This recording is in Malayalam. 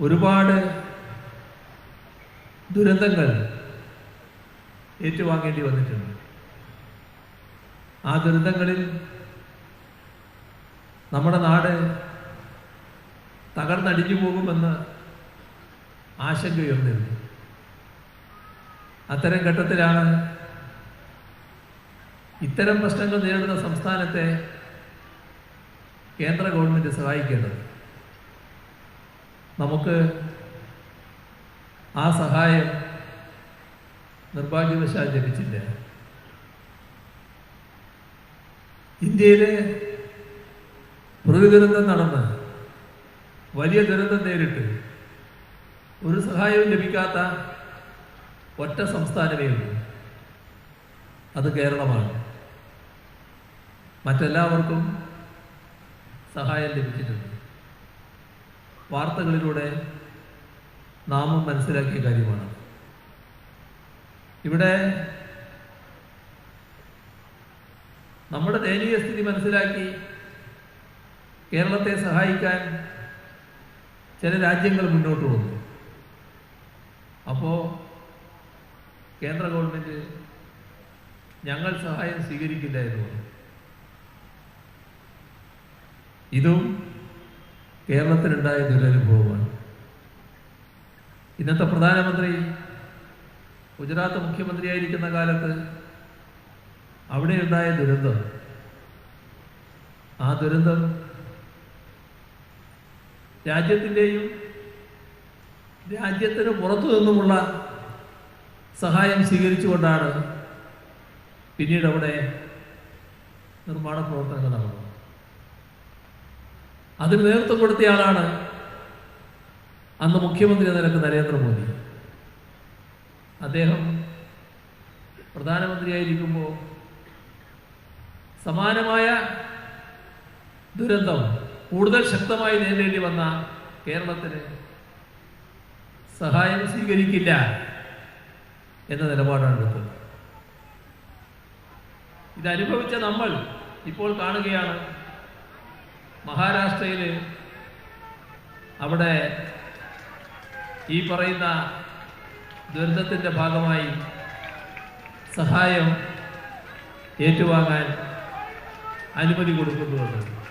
ഒരുപാട് ദുരന്തങ്ങൾ ഏറ്റുവാങ്ങേണ്ടി വന്നിട്ടുണ്ട്. ആ ദുരന്തങ്ങളിൽ നമ്മുടെ നാട് തകർന്നടിഞ്ഞു പോകുമെന്ന് ആശങ്കയുയർന്നിരുന്നു. അത്തരം ഘട്ടത്തിലാണ് ഇത്തരം പ്രശ്നങ്ങൾ നേരിടുന്ന സംസ്ഥാനത്തെ കേന്ദ്ര ഗവൺമെൻറ് സഹായിക്കേണ്ടത്. നമുക്ക് ആ സഹായം നിർഭാഗ്യവശാൽ ലഭിച്ചില്ല. ഇന്ത്യയിലെ പ്രകൃതിദുരന്തം നടന്ന് വലിയ ദുരന്തം നേരിട്ട് ഒരു സഹായവും ലഭിക്കാത്ത ഒറ്റ സംസ്ഥാനമേ ഉള്ളൂ, അത് കേരളമാണ്. മറ്റെല്ലാവർക്കും സഹായം ലഭിച്ചിട്ടുണ്ട്. വാർത്തകളിലൂടെ നാമും മനസ്സിലാക്കിയ കാര്യമാണ്. ഇവിടെ നമ്മുടെ ദയനീയ സ്ഥിതി മനസ്സിലാക്കി കേരളത്തെ സഹായിക്കാൻ ചില രാജ്യങ്ങൾ മുന്നോട്ട് വന്നു. അപ്പോൾ കേന്ദ്ര ഗവൺമെൻറ് ഞങ്ങൾ സഹായം സ്വീകരിക്കില്ല എന്ന് പറഞ്ഞു. ഇതും കേരളത്തിലുണ്ടായ ദുരനുഭവമാണ്. ഇന്നത്തെ പ്രധാനമന്ത്രി ഗുജറാത്ത് മുഖ്യമന്ത്രിയായിരിക്കുന്ന കാലത്ത് അവിടെ ഉണ്ടായ ദുരന്തം, ആ ദുരന്തം രാജ്യത്തിൻ്റെയും രാജ്യത്തിന് പുറത്തു നിന്നുമുള്ള സഹായം സ്വീകരിച്ചുകൊണ്ടാണ് പിന്നീട് അവിടെ നിർമ്മാണ പ്രവർത്തനങ്ങൾ നടന്നത്. അതിന് നേതൃത്വം കൊടുത്തയാളാണ് അന്ന് മുഖ്യമന്ത്രി എന്ന നിലക്ക് നരേന്ദ്രമോദി. അദ്ദേഹം പ്രധാനമന്ത്രിയായിരിക്കുമ്പോൾ സമാനമായ ദുരന്തം കൂടുതൽ ശക്തമായി നേരിടേണ്ടി വന്ന കേരളത്തിന് സഹായം സ്വീകരിക്കില്ല എന്ന നിലപാടാണ് എടുത്തത്. ഇതനുഭവിച്ച നമ്മൾ ഇപ്പോൾ കാണുകയാണ്, മഹാരാഷ്ട്രയിൽ അവിടെ ഈ പറയുന്ന ദുരന്തത്തിൻ്റെ ഭാഗമായി സഹായം ഏറ്റുവാങ്ങാൻ അനുമതി കൊടുക്കുന്നുണ്ട്.